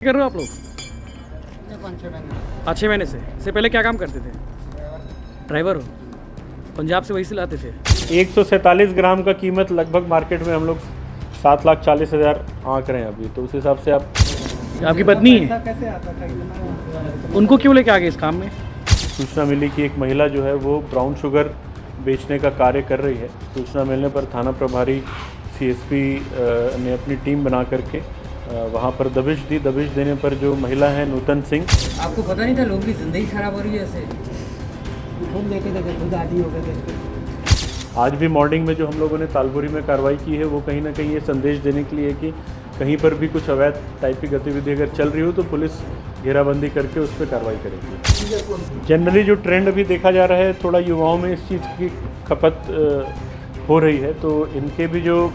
कर रहे हो आप लोग? 5-6 महीने से पहले क्या काम करते थे? ड्राइवर हो? पंजाब से वही से लाते थे? 147 ग्राम का कीमत लगभग मार्केट में हम लोग 7,40,000 आंक रहे हैं अभी, तो उस हिसाब से आप। आपकी पत्नी है? कैसे आता था उनको क्यों लेके आ गए इस काम में? सूचना मिली कि एक महिला जो है वो ब्राउन शुगर बेचने का कार्य कर रही है। सूचना मिलने पर थाना प्रभारी सीएसपी ने अपनी टीम बना करके वहाँ पर दबिश दी। दबिश देने पर जो महिला है नूतन सिंह। आपको पता नहीं था लोगों की ज़िंदगी खराब हो रही है ऐसे? खुद लेके थे, खुद आदि हो गए थे। आज भी मॉर्निंग में जो हम लोगों ने तालपुरी में कार्रवाई की है वो कहीं ना कहीं ये संदेश देने के लिए कि कहीं पर भी कुछ अवैध टाइप की गतिविधि अगर चल रही हो तो पुलिस घेराबंदी करके उस पर कार्रवाई करेगी। जनरली जो ट्रेंड अभी देखा जा रहा है, थोड़ा युवाओं में इस चीज़ की खपत हो रही है, तो इनके भी जो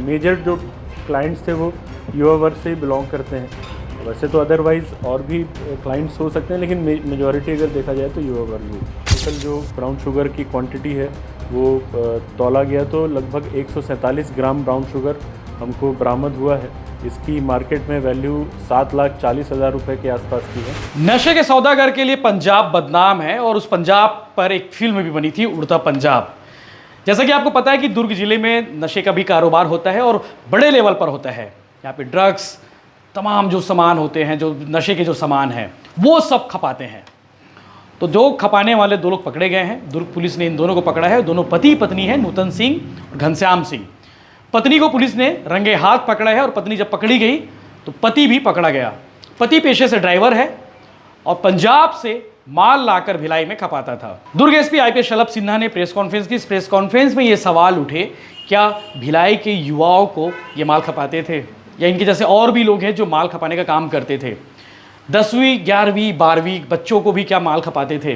मेजर जो क्लाइंट्स थे वो युवा वर्ग से ही बिलोंग करते हैं। वैसे तो अदरवाइज़ और भी क्लाइंट्स हो सकते हैं, लेकिन मेजॉरिटी अगर देखा जाए तो युवा वर्ग ही। टोटल जो ब्राउन शुगर की क्वांटिटी है वो तौला गया तो लगभग 147 ग्राम ब्राउन शुगर हमको बरामद हुआ है। इसकी मार्केट में वैल्यू 7,40,000 रुपये के आसपास की है। नशे के सौदागर के लिए पंजाब बदनाम है और उस पंजाब पर एक फिल्म भी बनी थी, उड़ता पंजाब। जैसा कि आपको पता है कि दुर्ग जिले में नशे का भी कारोबार होता है और बड़े लेवल पर होता है। यहाँ पे ड्रग्स, तमाम जो सामान होते हैं, जो नशे के जो सामान हैं, वो सब खपाते हैं। तो जो खपाने वाले 2 लोग पकड़े गए हैं। दुर्ग पुलिस ने इन दोनों को पकड़ा है। दोनों पति पत्नी हैं, नूतन सिंह और घनश्याम सिंह। पत्नी को पुलिस ने रंगे हाथ पकड़ा है और पत्नी जब पकड़ी गई तो पति भी पकड़ा गया। पति पेशे से ड्राइवर है और पंजाब से माल लाकर भिलाई में खपाता था। दुर्ग एसपी आईपीएस शलभ सिन्हा ने प्रेस कॉन्फ्रेंस की। इस प्रेस कॉन्फ्रेंस में ये सवाल उठे, क्या भिलाई के युवाओं को ये माल खपाते थे या इनके जैसे और भी लोग हैं जो माल खपाने का काम करते थे? 10वीं 11वीं 12वीं बच्चों को भी क्या माल खपाते थे?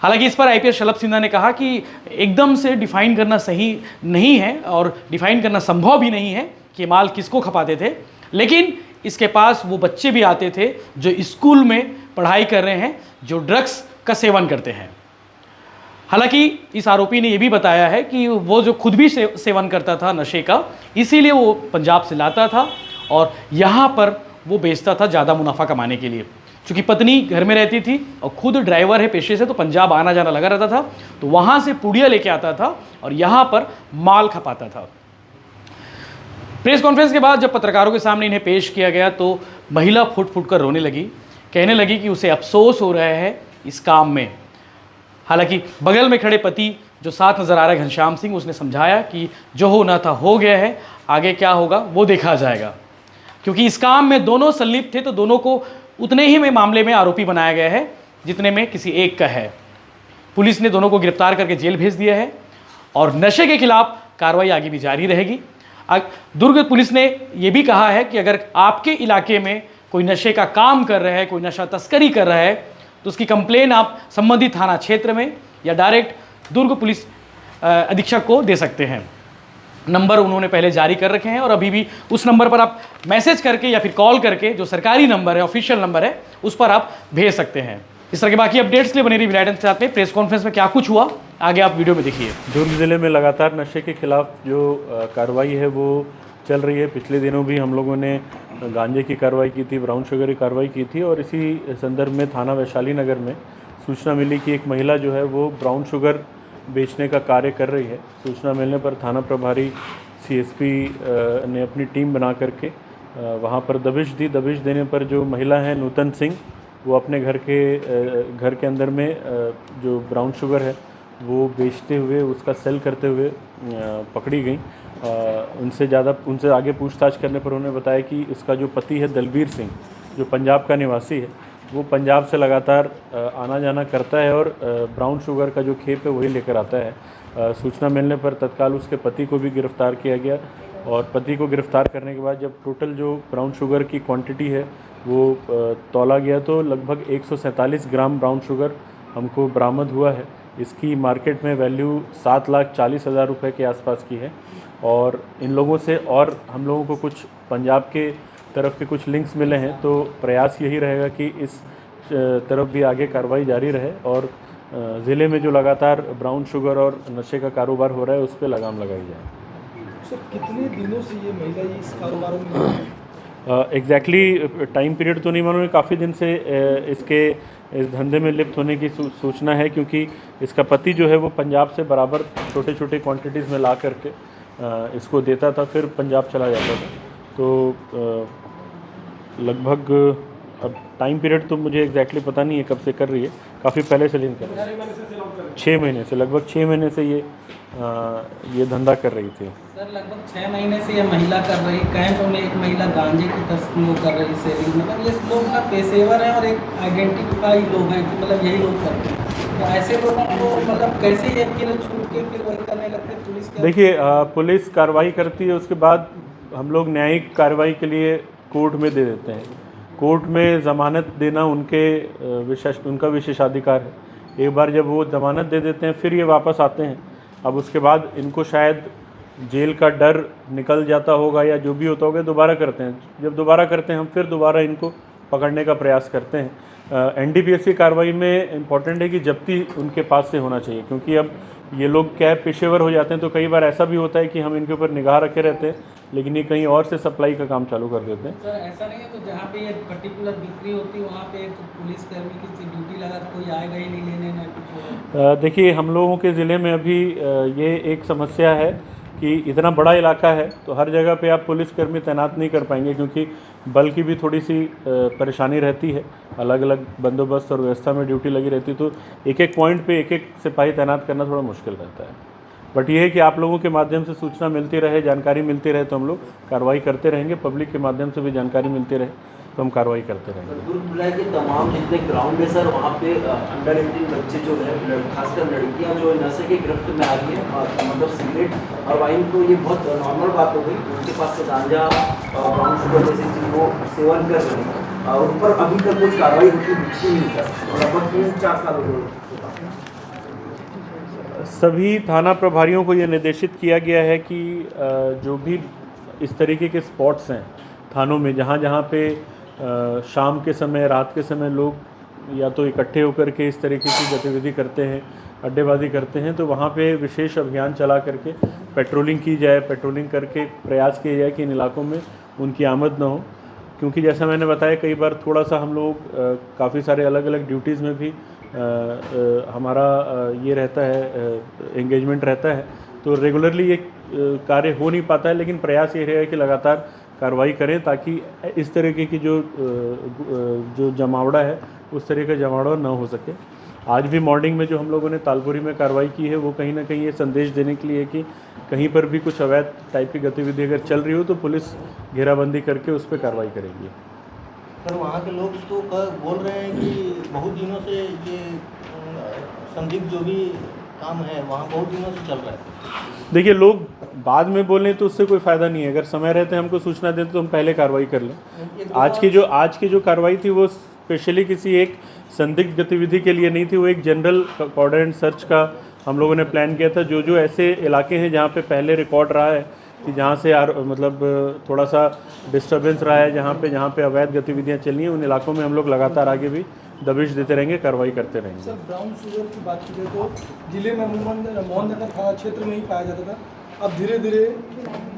हालांकि इस पर आईपीएस शलभ सिन्हा ने कहा कि एकदम से डिफाइन करना सही नहीं है और डिफाइन करना संभव भी नहीं है कि माल किसको खपाते थे, लेकिन इसके पास वो बच्चे भी आते थे जो स्कूल में पढ़ाई कर रहे हैं, जो ड्रग्स का सेवन करते हैं। हालांकि इस आरोपी ने यह भी बताया है कि वो जो खुद भी सेवन करता था नशे का, इसीलिए वो पंजाब से लाता था और यहाँ पर वो बेचता था ज़्यादा मुनाफा कमाने के लिए। चूँकि पत्नी घर में रहती थी और खुद ड्राइवर है पेशे से, तो पंजाब आना जाना लगा रहता था, तो वहाँ से पुड़िया लेके आता था और यहाँ पर माल खपाता था। प्रेस कॉन्फ्रेंस के बाद जब पत्रकारों के सामने इन्हें पेश किया गया तो महिला फुट फुट कर रोने लगी, कहने लगी कि उसे अफसोस हो रहा है इस काम में। हालांकि बगल में खड़े पति जो साथ नज़र आ रहा है घनश्याम सिंह, उसने समझाया कि जो होना था हो गया है, आगे क्या होगा वो देखा जाएगा। क्योंकि इस काम में दोनों संलिप्त थे तो दोनों को उतने ही में मामले में आरोपी बनाया गया है जितने में किसी एक का है। पुलिस ने दोनों को गिरफ्तार करके जेल भेज दिया है और नशे के खिलाफ कार्रवाई आगे भी जारी रहेगी। दुर्ग पुलिस ने यह भी कहा है कि अगर आपके इलाके में कोई नशे का काम कर रहा है, कोई नशा तस्करी कर रहा है, तो उसकी कंप्लेन आप संबंधित थाना क्षेत्र में या डायरेक्ट दुर्ग पुलिस अधीक्षक को दे सकते हैं। नंबर उन्होंने पहले जारी कर रखे हैं और अभी भी उस नंबर पर आप मैसेज करके या फिर कॉल करके, जो सरकारी नंबर है, ऑफिशियल नंबर है, उस पर आप भेज सकते हैं। इस तरह के बाकी अपडेट्स के लिए बने रही भिलाई टाइम्स के साथ में। प्रेस कॉन्फ्रेंस में क्या कुछ हुआ आगे आप वीडियो में देखिए। दुर्ग जिले में लगातार नशे के खिलाफ जो कार्रवाई है वो चल रही है। पिछले दिनों भी हम लोगों ने गांजे की कार्रवाई की थी, ब्राउन शुगर की कार्रवाई की थी और इसी संदर्भ में थाना वैशाली नगर में सूचना मिली कि एक महिला जो है वो ब्राउन शुगर बेचने का कार्य कर रही है। सूचना मिलने पर थाना प्रभारी सीएसपी ने अपनी टीम बना करके वहाँ पर दबिश दी। दबिश देने पर जो महिला है नूतन सिंह, वो अपने घर के अंदर में जो ब्राउन शुगर है वो बेचते हुए, उसका सेल करते हुए पकड़ी गई। उनसे आगे पूछताछ करने पर उन्होंने बताया कि इसका जो पति है दलबीर सिंह, जो पंजाब का निवासी है, वो पंजाब से लगातार आना जाना करता है और ब्राउन शुगर का जो खेप है वही लेकर आता है। सूचना मिलने पर तत्काल उसके पति को भी गिरफ्तार किया गया और पति को गिरफ्तार करने के बाद जब टोटल जो ब्राउन शुगर की क्वांटिटी है वो तौला गया तो लगभग 147 ग्राम ब्राउन शुगर हमको बरामद हुआ है। इसकी मार्केट में वैल्यू 7,40,000 रुपये के आसपास की है और इन लोगों से और हम लोगों को कुछ पंजाब के तरफ के कुछ लिंक्स मिले हैं, तो प्रयास यही रहेगा कि इस तरफ भी आगे कार्रवाई जारी रहे और ज़िले में जो लगातार ब्राउन शुगर और नशे का कारोबार हो रहा है उस पर लगाम लगाई जाए। सर, कितने दिनों से ये महिला इस कारोबार में? एग्जैक्टली टाइम पीरियड तो नहीं मालूम, काफ़ी दिन से इसके इस धंधे में लिप्त होने की सूचना है, क्योंकि इसका पति जो है वो पंजाब से बराबर छोटे छोटे क्वांटिटीज़ में ला करके इसको देता था, फिर पंजाब चला जाता था। तो लगभग अब टाइम पीरियड तो मुझे एग्जैक्टली पता नहीं है कब से कर रही है, काफ़ी पहले से लिंक कर रही है। 6 महीने से, लगभग 6 महीने से ये धंधा कर रही थी। सर लगभग 6 महीने से ये महिला कर रही, कैंप में एक महिला गांजे की तस्करी कर रही सेलिंग, मतलब ये लोग ना पेशेवर हैं और एक आइडेंटिफाई लोग हैं कि मतलब यही लोग करते हैं। तो ऐसे लोगों को मतलब कैसे ये अकेले छूट के फिर वही करने लगते हैं? पुलिस के देखिए, पुलिस कार्रवाई करती है, उसके बाद हम लोग न्यायिक कार्रवाई के लिए कोर्ट में दे देते हैं। कोर्ट में ज़मानत देना उनका विशेषाधिकार है। एक बार जब वो ज़मानत दे देते हैं फिर ये वापस आते हैं। अब उसके बाद इनको शायद जेल का डर निकल जाता होगा या जो भी होता होगा, दोबारा करते हैं। जब दोबारा करते हैं हम फिर दोबारा इनको पकड़ने का प्रयास करते हैं। एनडीपीएस की कार्रवाई में इम्पॉर्टेंट है कि जब्ती उनके पास से होना चाहिए, क्योंकि अब ये लोग क्या पेशेवर हो जाते हैं, तो कई बार ऐसा भी होता है कि हम इनके ऊपर निगाह रखे रहते हैं, लेकिन ये कहीं और से सप्लाई का काम चालू कर देते हैं। सर ऐसा नहीं है तो जहाँ पे ये पर्टिकुलर बिक्री होती है वहाँ पे एक पुलिसकर्मी की ड्यूटी लगा तो कोई आएगा ही नहीं लेने ना कुछ? देखिए, हम लोगों के ज़िले में अभी ये एक समस्या है कि इतना बड़ा इलाका है तो हर जगह पे आप पुलिसकर्मी तैनात नहीं कर पाएंगे, क्योंकि बल की भी थोड़ी सी परेशानी रहती है। अलग अलग बंदोबस्त और व्यवस्था में ड्यूटी लगी रहती है, तो एक एक पॉइंट पे एक एक सिपाही तैनात करना थोड़ा मुश्किल रहता है। बट ये है कि आप लोगों के माध्यम से सूचना मिलती रहे, जानकारी मिलती रहे, तो हम लोग कार्रवाई करते रहेंगे। पब्लिक के माध्यम से भी जानकारी मिलती रहे तो हम कार्रवाई करते रहेंगे। दुर्ग जिला के तमाम जितने ग्राउंड है सर, वहाँ पे अंडर 18 बच्चे जो है, खासकर लड़कियाँ जो नशे की गिरफ्त में आ रही हैं, मतलब सिगरेट और वाइन को ये बहुत नॉर्मल बात हो गई। उनके पास से गांजा ब्राउन शुगर जैसी चीज़ को सेवन कर रहे हैं और उन पर अभी तक कुछ कार्रवाई होती दिखती नहीं सर, लगभग 3-4 साल हो गए। सभी थाना प्रभारियों को ये निर्देशित किया गया है कि जो भी इस तरीके के स्पॉट्स हैं थानों में, जहाँ जहाँ पे शाम के समय, रात के समय लोग या तो इकट्ठे होकर के इस तरीके की गतिविधि करते हैं, अड्डेबाजी करते हैं, तो वहाँ पे विशेष अभियान चला करके पेट्रोलिंग की जाए। पेट्रोलिंग करके प्रयास किया जाए कि इन इलाकों में उनकी आमद ना हो, क्योंकि जैसा मैंने बताया कई बार थोड़ा सा हम लोग काफ़ी सारे अलग अलग ड्यूटीज़ में भी हमारा ये रहता है, एंगेजमेंट रहता है, तो रेगुलरली ये कार्य हो नहीं पाता है। लेकिन प्रयास ये रहेगा कि लगातार कार्रवाई करें ताकि इस तरीके की जो जमावड़ा है उस तरह का जमावड़ा ना हो सके। आज भी मॉर्निंग में जो हम लोगों ने तालपुरी में कार्रवाई की है वो कहीं ना कहीं ये संदेश देने के लिए कि कहीं पर भी कुछ अवैध टाइप की गतिविधि अगर चल रही हो तो पुलिस घेराबंदी करके उस पर कार्रवाई करेगी। सर वहाँ के लोग तो बोल रहे हैं कि बहुत दिनों से ये संदिग्ध जो भी काम है वहाँ बहुत दिनों से चल रहा है। देखिए, लोग बाद में बोलें तो उससे कोई फ़ायदा नहीं है। अगर समय रहते हमको सूचना दें तो हम पहले कार्रवाई कर लें। आज की जो कार्रवाई थी वो स्पेशली किसी एक संदिग्ध गतिविधि के लिए नहीं थी, वो एक जनरल कोऑर्डिनेट सर्च का हम लोगों ने प्लान किया था। जो ऐसे इलाके हैं जहाँ पे पहले रिकॉर्ड रहा है कि जहाँ से मतलब थोड़ा सा डिस्टर्बेंस रहा है, जहाँ पे अवैध गतिविधियाँ चल रही हैं, उन इलाकों में हम लोग लगातार आगे भी दबिश देते रहेंगे, कार्रवाई करते रहेंगे। सर ब्राउन शुगर की बात की जाए तो जिले में अमूमन मोहननगर थाना क्षेत्र में ही पाया जाता था, अब धीरे धीरे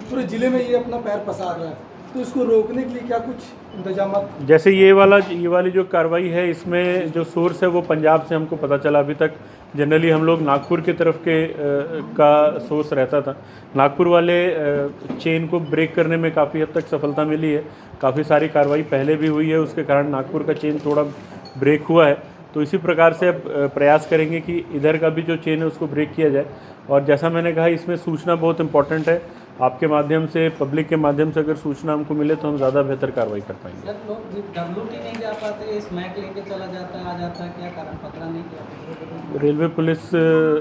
पूरे जिले में ये अपना पैर पसार रहा है, तो इसको रोकने के लिए क्या कुछ इंतजाम? जैसे ये वाली जो कार्रवाई है, इसमें जो सोर्स है वो पंजाब से हमको पता चला। अभी तक जनरली हम लोग नागपुर की तरफ का सोर्स रहता था। नागपुर वाले चेन को ब्रेक करने में काफ़ी हद तक सफलता मिली है। काफ़ी सारी कार्रवाई पहले भी हुई है, उसके कारण नागपुर का चेन थोड़ा ब्रेक हुआ है। तो इसी प्रकार से अब प्रयास करेंगे कि इधर का भी जो चेन है उसको ब्रेक किया जाए। और जैसा मैंने कहा, इसमें सूचना बहुत इंपॉर्टेंट है। आपके माध्यम से, पब्लिक के माध्यम से अगर सूचना हमको मिले तो हम ज़्यादा बेहतर कार्रवाई कर पाएंगे। सर लोग WT नहीं जा पाते, स्मैक लेके चला जाता है, आ जाता है, क्या कारण पकड़ा नहीं किया? रेलवे पुलिस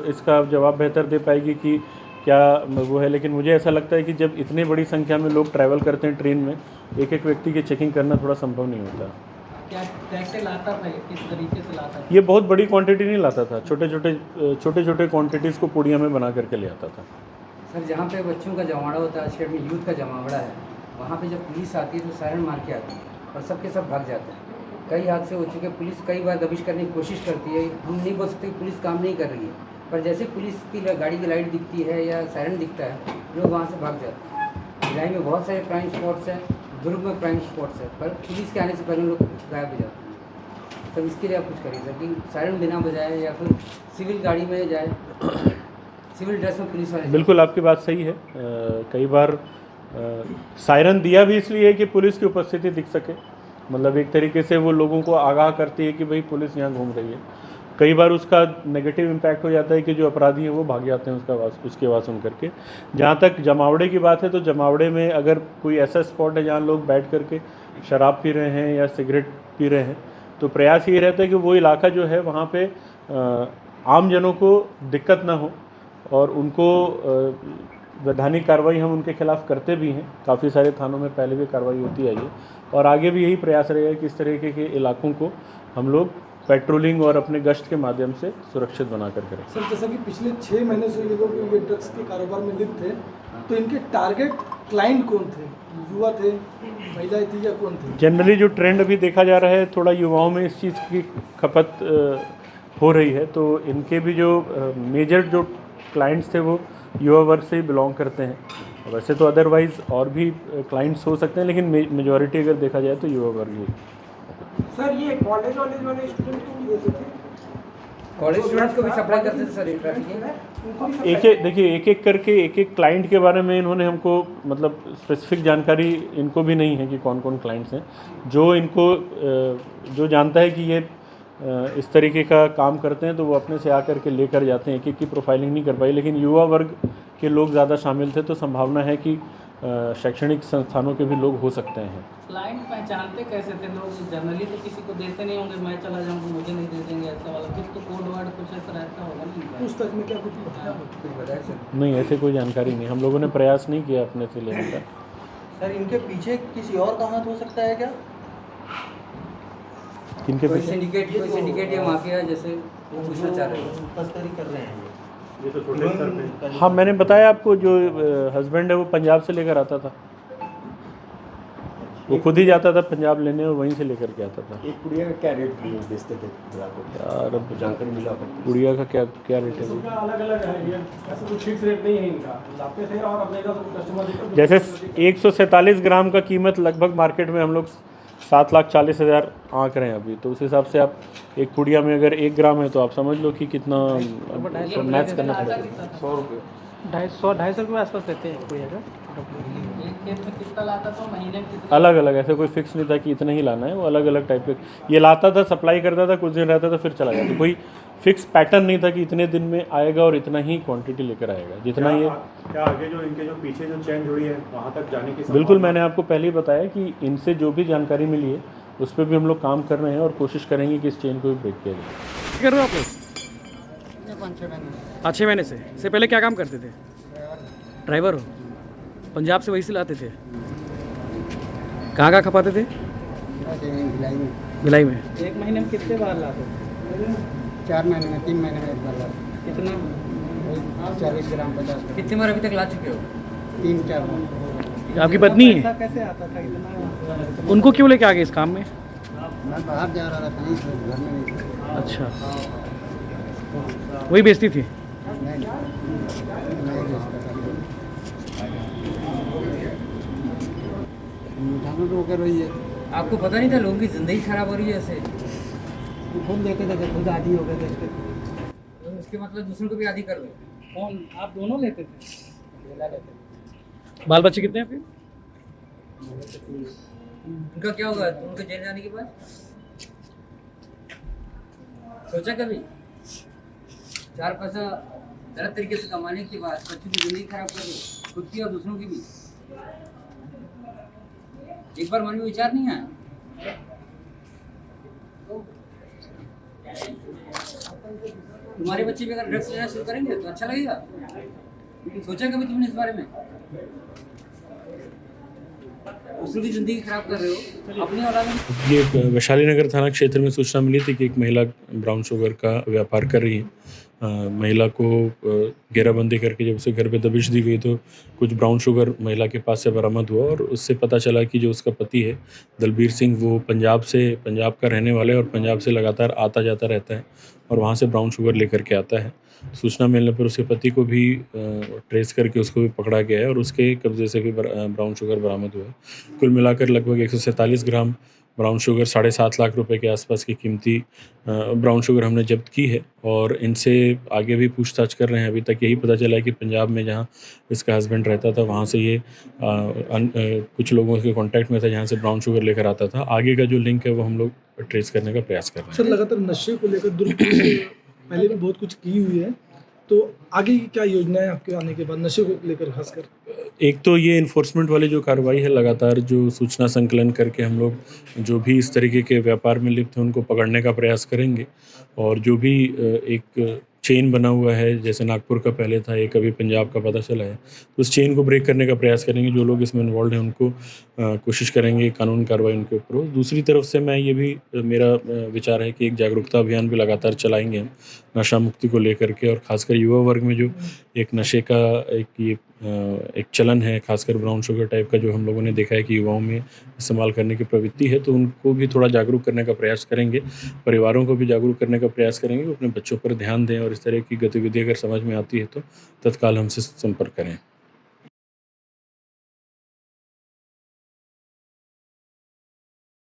इसका जवाब बेहतर दे पाएगी कि क्या वो है, लेकिन मुझे ऐसा लगता है कि जब इतनी बड़ी संख्या में लोग ट्रैवल करते हैं ट्रेन में, एक एक व्यक्ति की चेकिंग करना थोड़ा संभव नहीं होता। क्या कैसे लाता था, किस तरीके से लाता था? ये बहुत बड़ी क्वांटिटी नहीं लाता था, छोटे छोटे क्वांटिटीज़ को पुड़िया में बना करके ले आता था। सर जहाँ पे बच्चों का जमावड़ा होता है, आज में यूथ का जमावड़ा है, वहाँ पे जब पुलिस आती है तो सायरन मार के आती है और सबके सब भाग जाते हैं। कई हादसे हो चुके, पुलिस कई बार दबिश करने की कोशिश करती है। हम नहीं बोल सकते पुलिस काम नहीं कर रही है, पर जैसे पुलिस की गाड़ी की लाइट दिखती है या सायरन दिखता है, लोग वहाँ से भाग जाते हैं। भिलाई में बहुत सारे क्राइम स्पॉट्स हैं दुर्ग में क्राइम स्पॉट्स है, पर पुलिस के आने से पहले लोग गायब हो जाते हैं। तब इसके लिए आप कुछ करिए सर कि सायरन बिना बजाए या फिर सिविल गाड़ी में जाए, सिविल ड्रेस में पुलिस वाले। बिल्कुल आपकी बात सही है। कई बार सायरन दिया भी इसलिए है कि पुलिस की उपस्थिति दिख सके, मतलब एक तरीके से वो लोगों को आगाह करती है कि भाई पुलिस यहाँ घूम रही है। कई बार उसका नेगेटिव इम्पैक्ट हो जाता है कि जो अपराधी हैं वो भाग जाते हैं उसकी आवाज़ सुन करके। जहाँ तक जमावड़े की बात है तो जमावड़े में अगर कोई ऐसा स्पॉट है जहाँ लोग बैठ करके शराब पी रहे हैं या सिगरेट पी रहे हैं, तो प्रयास ये रहता है कि वो इलाका जो है वहाँ पे आम जनों को दिक्कत ना हो और उनको वैधानिक कार्रवाई हम उनके खिलाफ करते भी हैं। काफ़ी सारे थानों में पहले भी कार्रवाई होती आई है और आगे भी यही प्रयास रहेगा कि इस तरीके के इलाकों को हम लोग पेट्रोलिंग और अपने गश्त के माध्यम से सुरक्षित बना कर करें। सर जैसा कि पिछले 6 महीने से ये लोग ये ड्रग्स के कारोबार में लिप्त थे, तो इनके टारगेट क्लाइंट कौन थे? युवा थे, महिलाएं थी या कौन थे? जनरली जो ट्रेंड अभी देखा जा रहा है, थोड़ा युवाओं में इस चीज़ की खपत हो रही है, तो इनके भी जो मेजर जो क्लाइंट्स थे वो युवा वर्ग से ही बिलोंग करते हैं। वैसे तो अदरवाइज़ और भी क्लाइंट्स हो सकते हैं, लेकिन मेजॉरिटी अगर देखा जाए तो युवा वर्ग ही। सर ये कॉलेज वाले स्टूडेंट को भी देते थे? कॉलेज स्टूडेंट्स को भी सप्लाई करते थे सर ये ट्रैफिकिंग? एक एक करके एक क्लाइंट के बारे में इन्होंने हमको मतलब स्पेसिफिक जानकारी इनको भी नहीं है कि कौन कौन क्लाइंट्स हैं। जो इनको जो जानता है कि ये इस तरीके का काम करते हैं तो वो अपने से आकर के लेकर जाते हैं। एक एक की प्रोफाइलिंग नहीं कर पाई, लेकिन युवा वर्ग के लोग ज़्यादा शामिल थे, तो संभावना है कि शैक्षणिक संस्थानों के भी लोग हो सकते हैं। क्लाइंट पहचानते कैसे थे लोग? जनरली तो किसी को देते नहीं होंगे, मैं चला जाऊँगा मुझे नहीं दे देंगे ऐसा वाला, कुछ तो कोड वर्ड कुछ ऐसा रहता होगा नहीं? पूछताछ में क्या कुछ बताया सर? नहीं, ऐसे कोई जानकारी नहीं, हम लोगों ने प्रयास नहीं किया अपने से लेने का। सर इनके पीछे किसी और का हाथ हो सकता है क्या? किनके कोई पीछे? सिंडिकेट या माफिया जैसे वो पूछना चाह रहे हैं। तस्करी कर रहे हैं ये तो छोटे स्तर पे। हाँ, मैंने बताया आपको, जो हस्बैंड है वो पंजाब से लेकर आता था, वो खुद ही जाता था पंजाब लेने और वहीं से लेकर के आता था। एक गुड़िया का क्या रेट बेचते थे यार अब जानकारी मिला? गुड़िया का क्या रेट है? अलग अलग है, ये ऐसा कुछ फिक्स रेट नहीं है इनका, लाते थे और अपने कस्टमर जैसे 147 ग्राम का कीमत लगभग मार्केट में हम लोग 7,40,000 आंक रहे हैं अभी, तो उस हिसाब से आप एक पुड़िया में अगर 1 ग्राम है तो आप समझ लो कि कितना मैच करना पड़ेगा। 100 रुपये 250 रुपये आसपास देते हैं कोई अगर एक खेत में कितना लाता था महीने में कितना? अलग अलग, ऐसे कोई फिक्स नहीं था कि इतना ही लाना है, वो अलग अलग टाइप के ये लाता था, सप्लाई करता था, कुछ दिन रहता था फिर चला जाता। कोई फिक्स पैटर्न नहीं था कि इतने दिन में आएगा और इतना ही क्वांटिटी लेकर आएगा, जितना ये। क्या आगे जो इनके जो पीछे जो चैन जुड़ी है वहाँ तक जाने की? बिल्कुल, मैंने आपको पहले ही बताया कि इनसे जो भी जानकारी मिली है उस पर भी हम लोग काम कर रहे हैं और कोशिश करेंगे कि इस चेन को भी ब्रेक किया जाए। कर रहे हो आप लोग? 5-6 महीने से। इससे पहले क्या काम करते थे? ड्राइवर हो? पंजाब से वहीं से लाते थे? कहाँ खपाते थे? भिलाई में। एक महीने में कितने बार लाते थे? 4 महीने में 3 महीने में एक बार लाते। कितना? 40 ग्राम 50 ग्राम कितनी बार अभी तक ला चुके हो? 3-4 बार। आपकी पत्नी है? पैसा कैसे आता था इतना? उनको क्यों लेके आ गए इस काम में? मैं बाहर जा रहा था, कहीं से घर में नहीं था। अच्छा, वही बेचती थी? नहीं बेचता था। मिठाना तो कर रही है, आपको पता नहीं था लोगों की ज़िंदगी खराब हो रही है ऐसे? खुद लेते थे, खुद आदी हो गए थे इसके। तो इसके मतलब दूसरों को भी आदी कर दो। कौन? आप दोनों लेते थे? केला लेते थे। बाल बच्चे कितने हैं फिर? उनका क्या होगा उनको जेल जाने के बाद? सोचा कभी 4 पैसा गलत तरीके से कमाने के बाद बच्चों की जिंदगी खराब कर दो, खुद की और दूसरों की भी? एक बार मन में विचार नहीं आया? तुम्हारे बच्चे भी अगर ड्रग्स लेना शुरू करेंगे तो अच्छा लगेगा? सोचा कभी तुमने इस बारे में? दूसरों की जिंदगी खराब कर रहे हो, अपनी औलाद में। ये वैशाली नगर थाना क्षेत्र में सूचना मिली थी कि एक महिला ब्राउन शुगर का व्यापार कर रही है महिला को घेराबंदी करके जब उसे घर पे दबिश दी गई तो कुछ ब्राउन शुगर महिला के पास से बरामद हुआ और उससे पता चला कि जो उसका पति है दलबीर सिंह वो पंजाब का रहने वाला है और पंजाब से लगातार आता जाता रहता है और वहाँ से ब्राउन शुगर लेकर के आता है। सूचना मिलने पर उसके पति को भी ट्रेस करके उसको भी पकड़ा गया है और उसके कब्जे से भी ब्राउन शुगर बरामद हुआ है। कुल मिलाकर लगभग 147 ग्राम ब्राउन शुगर 7.5 लाख रुपए के आसपास की कीमती ब्राउन शुगर हमने जब्त की है और इनसे आगे भी पूछताछ कर रहे हैं। अभी तक यही पता चला है कि पंजाब में जहाँ इसका हस्बैंड रहता था वहाँ से ये कुछ लोगों के कांटेक्ट में था जहाँ से ब्राउन शुगर लेकर आता था। आगे का जो लिंक है वो हम लोग ट्रेस करने का प्रयास कर रहे हैं। सर लगातार नशे को लेकर दुर्ग पुलिस पहले भी बहुत कुछ की हुई है, तो आगे की क्या योजना है आपके आने के बाद नशे को लेकर खासकर? एक तो ये इन्फोर्समेंट वाली जो कार्रवाई है लगातार जो सूचना संकलन करके हम लोग जो भी इस तरीके के व्यापार में लिप्त हैं उनको पकड़ने का प्रयास करेंगे और जो भी एक चेन बना हुआ है जैसे नागपुर का पहले था एक अभी पंजाब का पता चला है तो उस चेन को ब्रेक करने का प्रयास करेंगे। जो लोग इसमें इन्वॉल्व हैं उनको कोशिश करेंगे कानून कार्रवाई उनके ऊपर हो। दूसरी तरफ से मैं ये भी मेरा विचार है कि एक जागरूकता अभियान भी लगातार चलाएंगे हम नशा मुक्ति को लेकर के और ख़ासकर युवा वर्ग में जो एक नशे का एक चलन है खासकर ब्राउन शुगर टाइप का जो हम लोगों ने देखा है कि युवाओं में इस्तेमाल करने की प्रवृत्ति है तो उनको भी थोड़ा जागरूक करने का प्रयास करेंगे। परिवारों को भी जागरूक करने का प्रयास करेंगे वो अपने बच्चों पर ध्यान दें और इस तरह की गतिविधि अगर समझ में आती है तो तत्काल हमसे संपर्क करें।